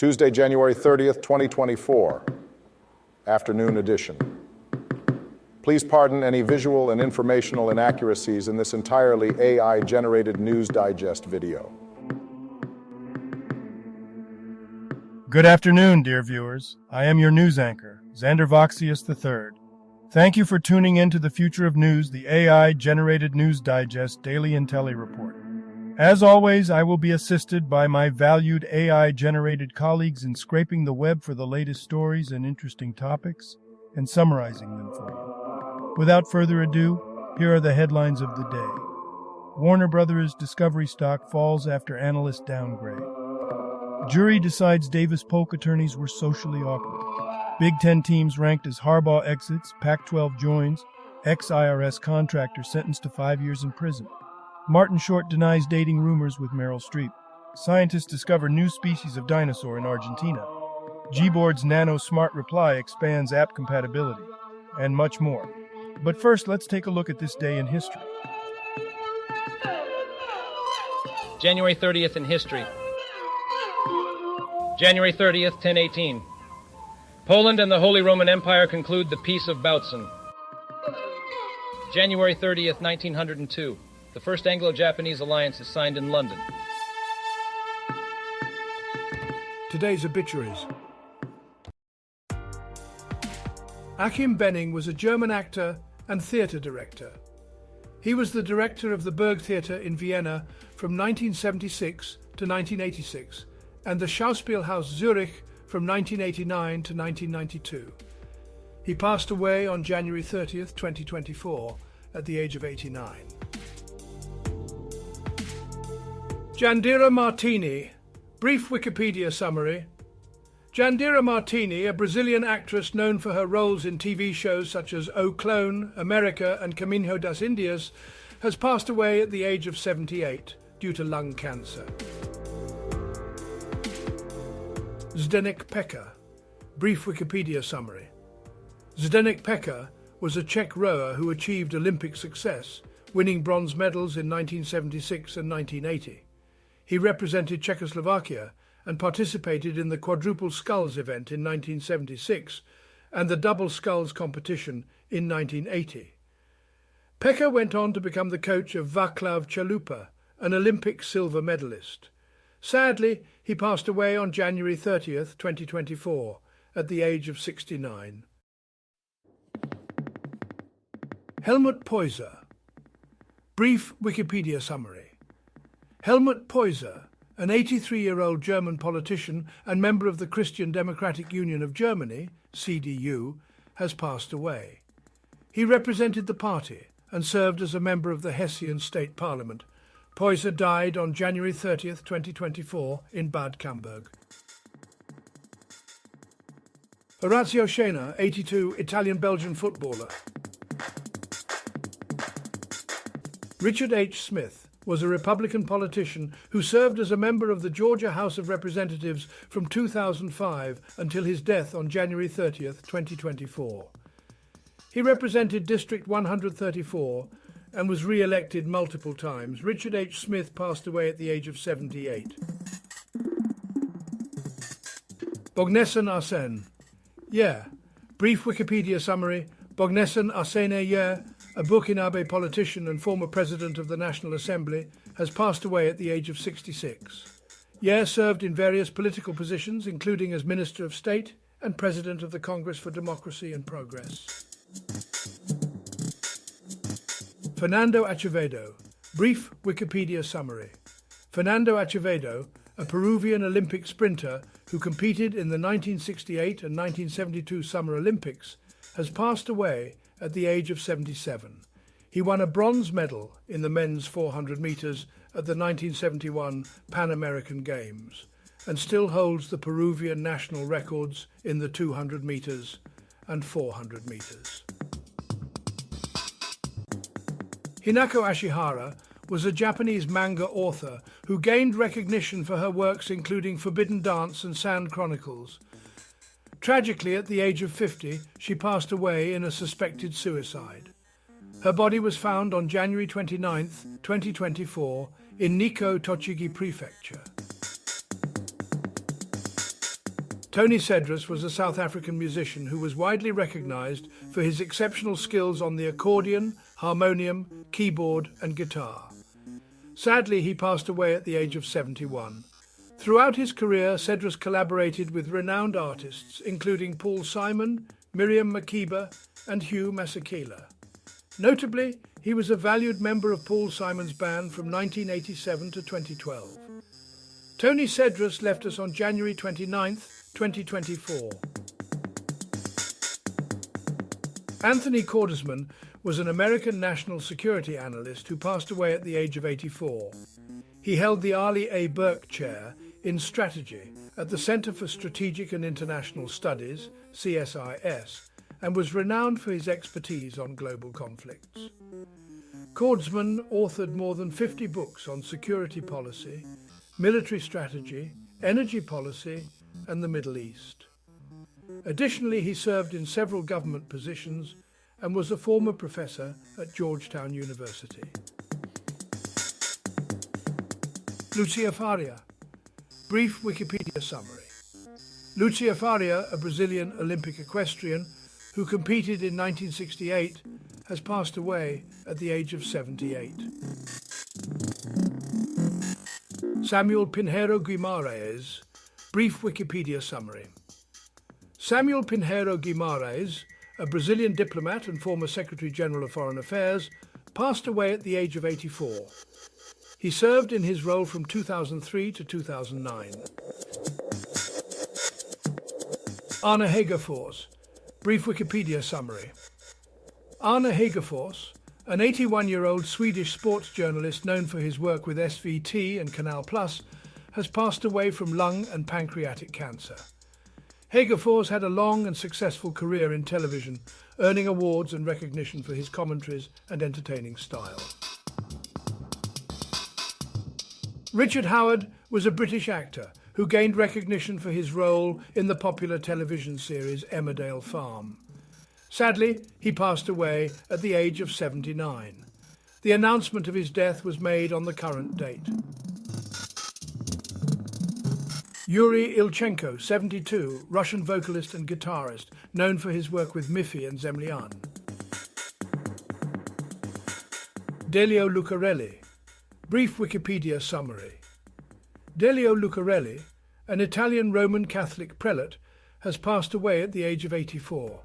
Tuesday, January 30th, 2024, afternoon edition. Please pardon any visual and informational inaccuracies in this entirely AI-generated News Digest video. Good afternoon, dear viewers. I am your news anchor, Xander Voxius III. Thank you for tuning in to the Future of News, the AI-generated News Digest Daily Intellireport. As always, I will be assisted by my valued AI-generated colleagues in scraping the web for the latest stories and interesting topics, and summarizing them for you. Without further ado, here are the headlines of the day. Warner Brothers Discovery stock falls after analyst downgrade. Jury decides Davis Polk attorneys were socially awkward. Big Ten teams ranked as Harbaugh exits, Pac-12 joins, ex-IRS contractor sentenced to 5 years in prison. Martin Short denies dating rumors with Meryl Streep. Scientists discover new species of dinosaur in Argentina. Gboard's Nano Smart Reply expands app compatibility, and much more. But first, let's take a look at this day in history. January 30th in history. January 30th, 1018. Poland and the Holy Roman Empire conclude the Peace of Bautzen. January 30th, 1902. The first Anglo-Japanese alliance is signed in London. Today's obituaries. Achim Benning was a German actor and theatre director. He was the director of the Burgtheater in Vienna from 1976 to 1986 and the Schauspielhaus Zurich from 1989 to 1992. He passed away on January 30th, 2024, at the age of 89. Jandira Martini. Brief Wikipedia summary. Jandira Martini, a Brazilian actress known for her roles in TV shows such as O Clone, America and Caminho das Indias, has passed away at the age of 78 due to lung cancer. Zdeněk Pekar. Brief Wikipedia summary. Zdeněk Pekar was a Czech rower who achieved Olympic success, winning bronze medals in 1976 and 1980. He represented Czechoslovakia and participated in the quadruple sculls event in 1976 and the double sculls competition in 1980. Pekar went on to become the coach of Václav Chalupa, an Olympic silver medalist. Sadly, he passed away on January 30th, 2024, at the age of 69. Helmut Poyser. Brief Wikipedia summary. Helmut Poyser, an 83-year-old German politician and member of the Christian Democratic Union of Germany, CDU, has passed away. He represented the party and served as a member of the Hessian State Parliament. Poyser died on January 30th, 2024, in Bad Camberg. Orazio Scena, 82, Italian-Belgian footballer. Richard H. Smith was a Republican politician who served as a member of the Georgia House of Representatives from 2005 until his death on January 30th, 2024. He represented District 134 and was re-elected multiple times. Richard H. Smith passed away at the age of 78. Bognesan Arsene. Brief Wikipedia summary. Bognesan Arsene Yer, a Burkinabe politician and former president of the National Assembly, has passed away at the age of 66. Yer served in various political positions, including as Minister of State and President of the Congress for Democracy and Progress. Fernando Acevedo. Brief Wikipedia summary. Fernando Acevedo, a Peruvian Olympic sprinter who competed in the 1968 and 1972 Summer Olympics, has passed away at the age of 77. He won a bronze medal in the men's 400 metres at the 1971 Pan American Games and still holds the Peruvian national records in the 200 metres and 400 metres. Hinako Ashihara was a Japanese manga author who gained recognition for her works including Forbidden Dance and Sand Chronicles. Tragically, at the age of 50, she passed away in a suspected suicide. Her body was found on January 29, 2024, in Nikko, Tochigi Prefecture. Tony Cedrus was a South African musician who was widely recognized for his exceptional skills on the accordion, harmonium, keyboard and guitar. Sadly, he passed away at the age of 71. Throughout his career, Cedrus collaborated with renowned artists, including Paul Simon, Miriam Makeba, and Hugh Masekela. Notably, he was a valued member of Paul Simon's band from 1987 to 2012. Tony Cedrus left us on January 29, 2024. Anthony Cordesman was an American national security analyst who passed away at the age of 84. He held the Arlie A. Burke Chair in Strategy at the Center for Strategic and International Studies, CSIS, and was renowned for his expertise on global conflicts. Cordesman authored more than 50 books on security policy, military strategy, energy policy, and the Middle East. Additionally, he served in several government positions and was a former professor at Georgetown University. Lucia Faria. Brief Wikipedia summary. Lucia Faria, a Brazilian Olympic equestrian who competed in 1968, has passed away at the age of 78. Samuel Pinheiro Guimarães. Brief Wikipedia summary. Samuel Pinheiro Guimarães, a Brazilian diplomat and former Secretary General of Foreign Affairs, passed away at the age of 84. He served in his role from 2003 to 2009. Arne Hegerfors. Brief Wikipedia summary. Arne Hegerfors, an 81-year-old Swedish sports journalist known for his work with SVT and Canal+, has passed away from lung and pancreatic cancer. Hegerfors had a long and successful career in television, earning awards and recognition for his commentaries and entertaining style. Richard Howard was a British actor who gained recognition for his role in the popular television series Emmerdale Farm. Sadly, he passed away at the age of 79. The announcement of his death was made on the current date. Yuri Ilchenko, 72, Russian vocalist and guitarist, known for his work with Miffy and Zemlyan. Delio Lucarelli. Brief Wikipedia summary. Delio Lucarelli, an Italian Roman Catholic prelate, has passed away at the age of 84.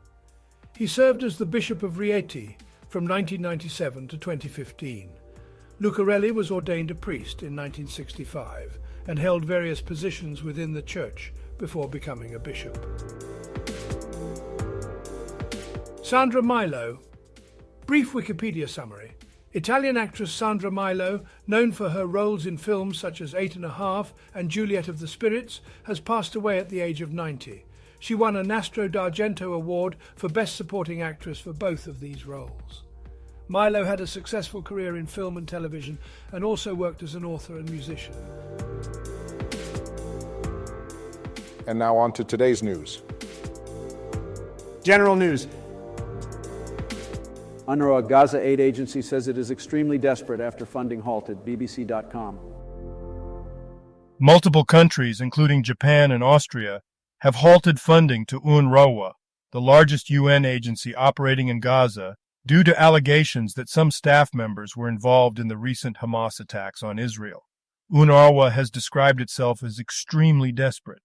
He served as the Bishop of Rieti from 1997 to 2015. Lucarelli was ordained a priest in 1965 and held various positions within the church before becoming a bishop. Sandra Milo. Brief Wikipedia summary. Italian actress Sandra Milo, known for her roles in films such as 8½, and Juliet of the Spirits, has passed away at the age of 90. She won a Nastro d'Argento Award for Best Supporting Actress for both of these roles. Milo had a successful career in film and television and also worked as an author and musician. And now on to today's news. General news. UNRWA Gaza Aid Agency says it is extremely desperate after funding halted. BBC.com. Multiple countries, including Japan and Austria, have halted funding to UNRWA, the largest UN agency operating in Gaza, due to allegations that some staff members were involved in the recent Hamas attacks on Israel. UNRWA has described itself as extremely desperate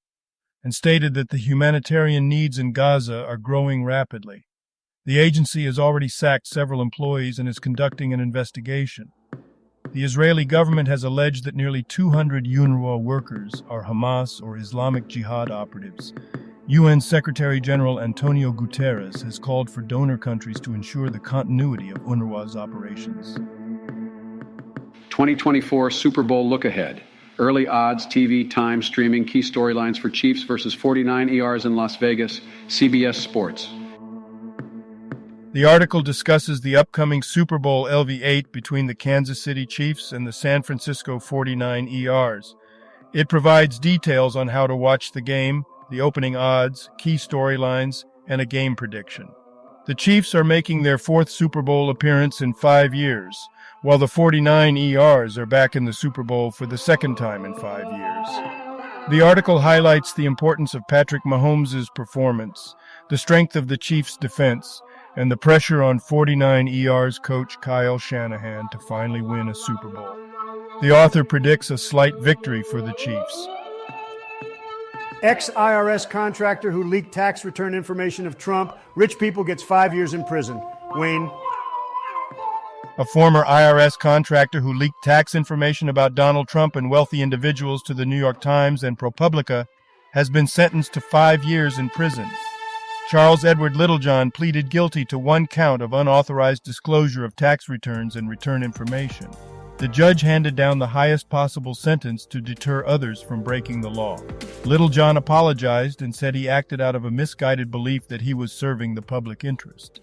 and stated that the humanitarian needs in Gaza are growing rapidly. The agency has already sacked several employees and is conducting an investigation. The Israeli government has alleged that nearly 200 UNRWA workers are Hamas or Islamic Jihad operatives. UN Secretary-General Antonio Guterres has called for donor countries to ensure the continuity of UNRWA's operations. 2024 Super Bowl look ahead. Early odds, TV, time, streaming, key storylines for Chiefs versus 49 ERs in Las Vegas, CBS Sports. The article discusses the upcoming Super Bowl LV8 between the Kansas City Chiefs and the San Francisco 49 ERs. It provides details on how to watch the game, the opening odds, key storylines, and a game prediction. The Chiefs are making their fourth Super Bowl appearance in 5 years, while the 49 ERs are back in the Super Bowl for the second time in 5 years. The article highlights the importance of Patrick Mahomes' performance, the strength of the Chiefs' defense, and the pressure on 49ers coach Kyle Shanahan to finally win a Super Bowl. The author predicts a slight victory for the Chiefs. Ex-IRS contractor who leaked tax return information of Trump. Rich people gets 5 years in prison. Wayne. A former IRS contractor who leaked tax information about Donald Trump and wealthy individuals to the New York Times and ProPublica has been sentenced to 5 years in prison. Charles Edward Littlejohn pleaded guilty to 1 count of unauthorized disclosure of tax returns and return information. The judge handed down the highest possible sentence to deter others from breaking the law. Littlejohn apologized and said he acted out of a misguided belief that he was serving the public interest.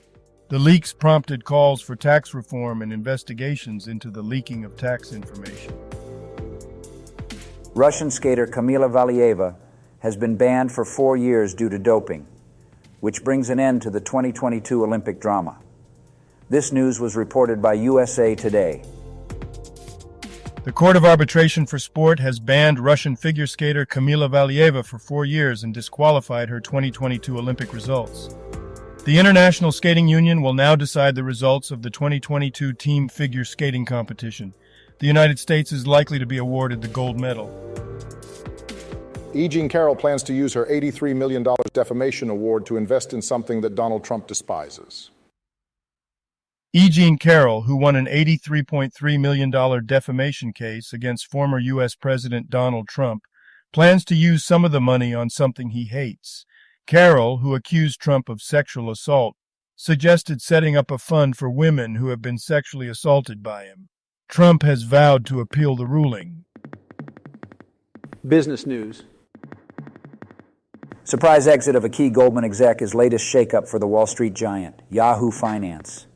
The leaks prompted calls for tax reform and investigations into the leaking of tax information. Russian skater Kamila Valieva has been banned for 4 years due to doping, which brings an end to the 2022 Olympic drama. This news was reported by USA Today. The Court of Arbitration for Sport has banned Russian figure skater Kamila Valieva for 4 years and disqualified her 2022 Olympic results. The International Skating Union will now decide the results of the 2022 team figure skating competition. The United States is likely to be awarded the gold medal. E. Jean Carroll plans to use her $83 million defamation award to invest in something that Donald Trump despises. E. Jean Carroll, who won an $83.3 million defamation case against former U.S. President Donald Trump, plans to use some of the money on something he hates. Carroll, who accused Trump of sexual assault, suggested setting up a fund for women who have been sexually assaulted by him. Trump has vowed to appeal the ruling. Business news. Surprise exit of a key Goldman exec is latest shakeup for the Wall Street giant, Yahoo Finance.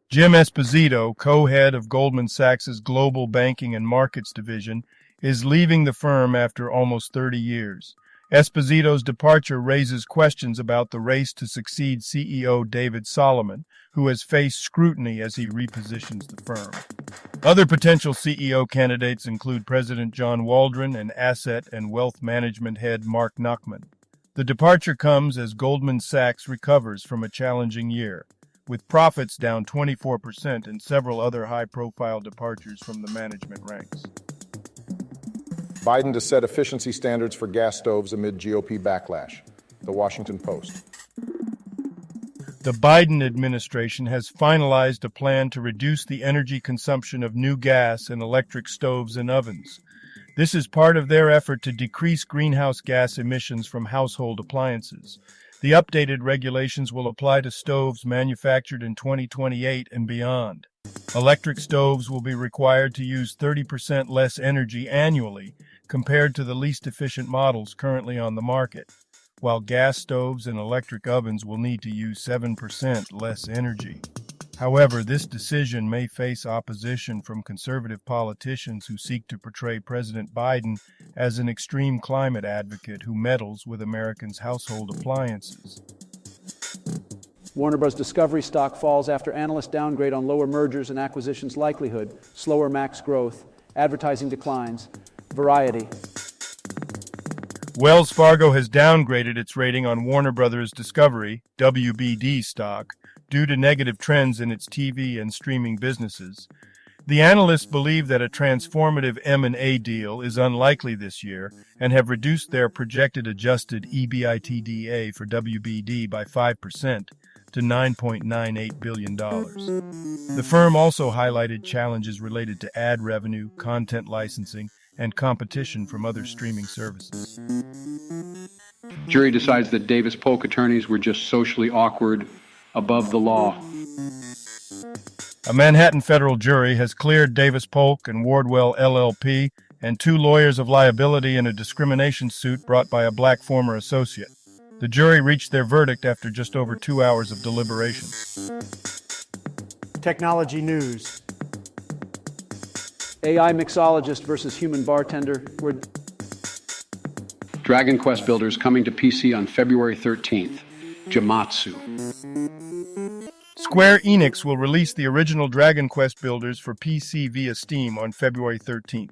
Jim Esposito, co-head of Goldman Sachs' Global Banking and Markets Division, is leaving the firm after almost 30 years. Esposito's departure raises questions about the race to succeed CEO David Solomon, who has faced scrutiny as he repositions the firm. Other potential CEO candidates include President John Waldron and Asset and Wealth Management head Mark Nachman. The departure comes as Goldman Sachs recovers from a challenging year, with profits down 24% and several other high-profile departures from the management ranks. Biden to set efficiency standards for gas stoves amid GOP backlash. The Washington Post. The Biden administration has finalized a plan to reduce the energy consumption of new gas and electric stoves and ovens. This is part of their effort to decrease greenhouse gas emissions from household appliances. The updated regulations will apply to stoves manufactured in 2028 and beyond. Electric stoves will be required to use 30% less energy annually compared to the least efficient models currently on the market, while gas stoves and electric ovens will need to use 7% less energy. However, this decision may face opposition from conservative politicians who seek to portray President Biden as an extreme climate advocate who meddles with Americans' household appliances. Warner Bros. Discovery stock falls after analysts downgrade on lower mergers and acquisitions likelihood, slower Max growth, advertising declines. Variety. Wells Fargo has downgraded its rating on Warner Bros. Discovery, WBD stock, due to negative trends in its TV and streaming businesses. The analysts believe that a transformative M&A deal is unlikely this year and have reduced their projected adjusted EBITDA for WBD by 5% to $9.98 billion. The firm also highlighted challenges related to ad revenue, content licensing, and competition from other streaming services. Jury decides that Davis Polk attorneys were just socially awkward, above the law. A Manhattan federal jury has cleared Davis Polk and Wardwell LLP and 2 lawyers of liability in a discrimination suit brought by a black former associate. The jury reached their verdict after just over 2 hours of deliberations. Technology news. AI mixologist versus human bartender. Dragon Quest Builders coming to PC on February 13th. Jamatsu. Square Enix will release the original Dragon Quest builders for PC via Steam on February 13th.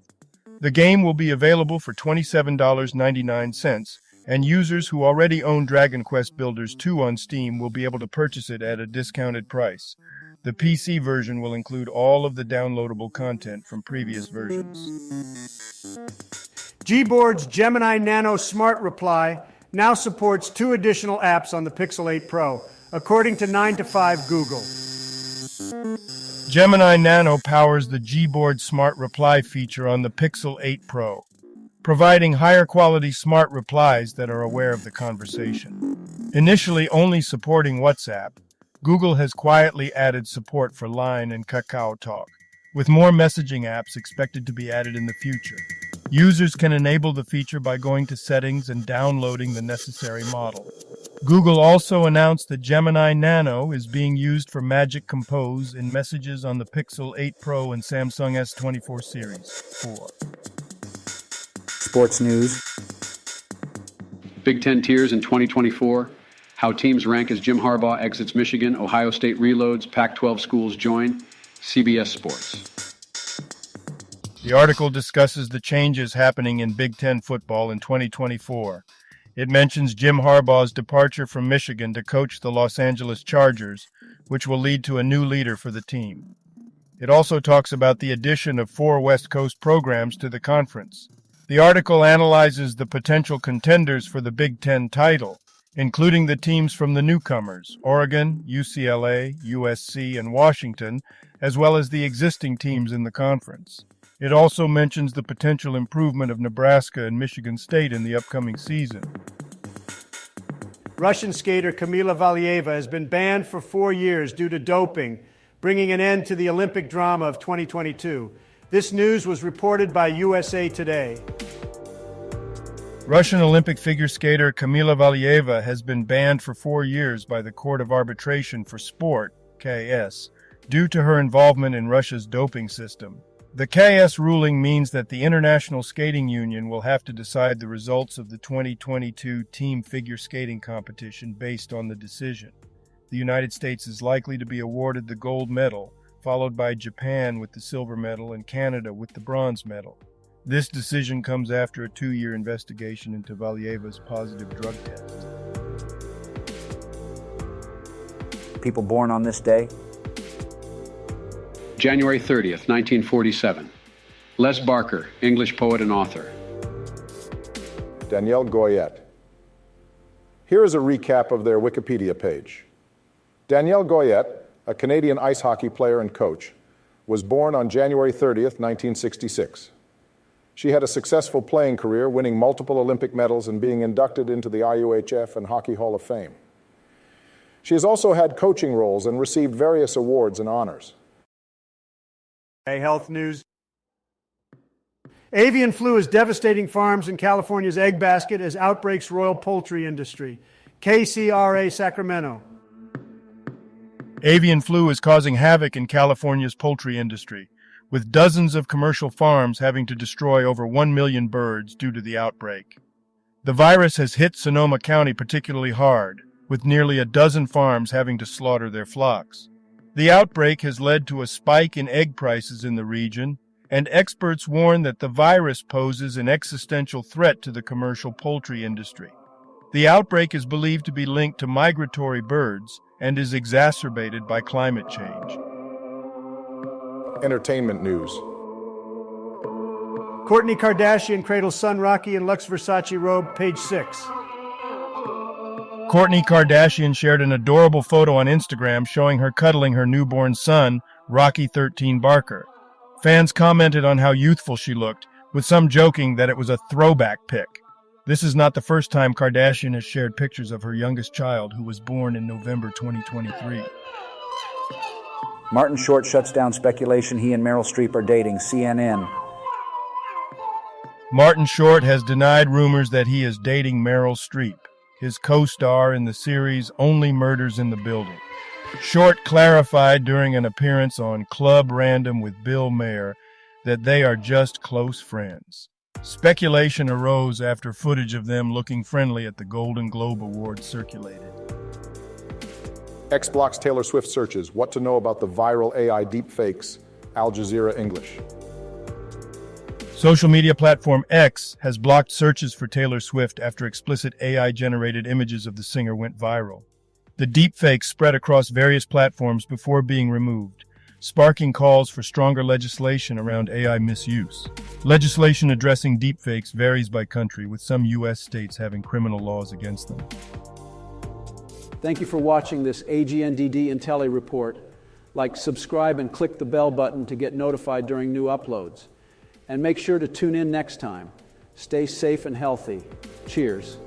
The game will be available for $27.99, and users who already own Dragon Quest Builders 2 on Steam will be able to purchase it at a discounted price. The PC version will include all of the downloadable content from previous versions. Gboard's Gemini Nano Smart Reply now supports 2 additional apps on the Pixel 8 Pro, according to 9to5 Google. Gemini Nano powers the Gboard Smart Reply feature on the Pixel 8 Pro, providing higher quality smart replies that are aware of the conversation. Initially only supporting WhatsApp, Google has quietly added support for Line and Kakao Talk, with more messaging apps expected to be added in the future. Users can enable the feature by going to Settings and downloading the necessary model. Google also announced that Gemini Nano is being used for Magic Compose in messages on the Pixel 8 Pro and Samsung S24 Series 4. Sports news. Big Ten tiers in 2024. How teams rank as Jim Harbaugh exits Michigan. Ohio State reloads. Pac-12 schools join. CBS Sports. The article discusses the changes happening in Big Ten football in 2024. It mentions Jim Harbaugh's departure from Michigan to coach the Los Angeles Chargers, which will lead to a new leader for the team. It also talks about the addition of 4 West Coast programs to the conference. The article analyzes the potential contenders for the Big Ten title, including the teams from the newcomers, Oregon, UCLA, USC, and Washington, as well as the existing teams in the conference. It also mentions the potential improvement of Nebraska and Michigan State in the upcoming season. Russian skater Kamila Valieva has been banned for 4 years due to doping, bringing an end to the Olympic drama of 2022. This news was reported by USA Today. Russian Olympic figure skater Kamila Valieva has been banned for 4 years by the Court of Arbitration for Sport, KS, due to her involvement in Russia's doping system. The KS ruling means that the International Skating Union will have to decide the results of the 2022 team figure skating competition based on the decision. The United States is likely to be awarded the gold medal, followed by Japan with the silver medal and Canada with the bronze medal. This decision comes after a 2-year investigation into Valieva's positive drug test. People born on this day. January 30th, 1947. Les Barker, English poet and author. Danielle Goyette. Here is a recap of their Wikipedia page. Danielle Goyette, a Canadian ice hockey player and coach, was born on January 30th, 1966. She had a successful playing career, winning multiple Olympic medals and being inducted into the IUHF and Hockey Hall of Fame. She has also had coaching roles and received various awards and honors. Health news. Avian flu is devastating farms in California's egg basket as outbreaks roil poultry industry. KCRA Sacramento. Avian flu is causing havoc in California's poultry industry, with dozens of commercial farms having to destroy over 1 million birds due to the outbreak. The virus has hit Sonoma County particularly hard, with nearly a dozen farms having to slaughter their flocks. The outbreak has led to a spike in egg prices in the region, and experts warn that the virus poses an existential threat to the commercial poultry industry. The outbreak is believed to be linked to migratory birds and is exacerbated by climate change. Entertainment news. Kourtney Kardashian cradles son Rocky in Lux Versace robe, page 6. Kourtney Kardashian shared an adorable photo on Instagram showing her cuddling her newborn son, Rocky 13 Barker. Fans commented on how youthful she looked, with some joking that it was a throwback pic. This is not the first time Kardashian has shared pictures of her youngest child, who was born in November 2023. Martin Short shuts down speculation he and Meryl Streep are dating. CNN. Martin Short has denied rumors that he is dating Meryl Streep, his co-star in the series Only Murders in the Building. Short clarified during an appearance on Club Random with Bill Maher that they are just close friends. Speculation arose after footage of them looking friendly at the Golden Globe Awards circulated. X blocks Taylor Swift searches. What to know about the viral AI deepfakes. Al Jazeera English. Social media platform X has blocked searches for Taylor Swift after explicit AI-generated images of the singer went viral. The deepfakes spread across various platforms before being removed, sparking calls for stronger legislation around AI misuse. Legislation addressing deepfakes varies by country, with some U.S. states having criminal laws against them. Thank you for watching this AGNDD Intellireport. Like, subscribe, and click the bell button to get notified during new uploads. And make sure to tune in next time. Stay safe and healthy. Cheers.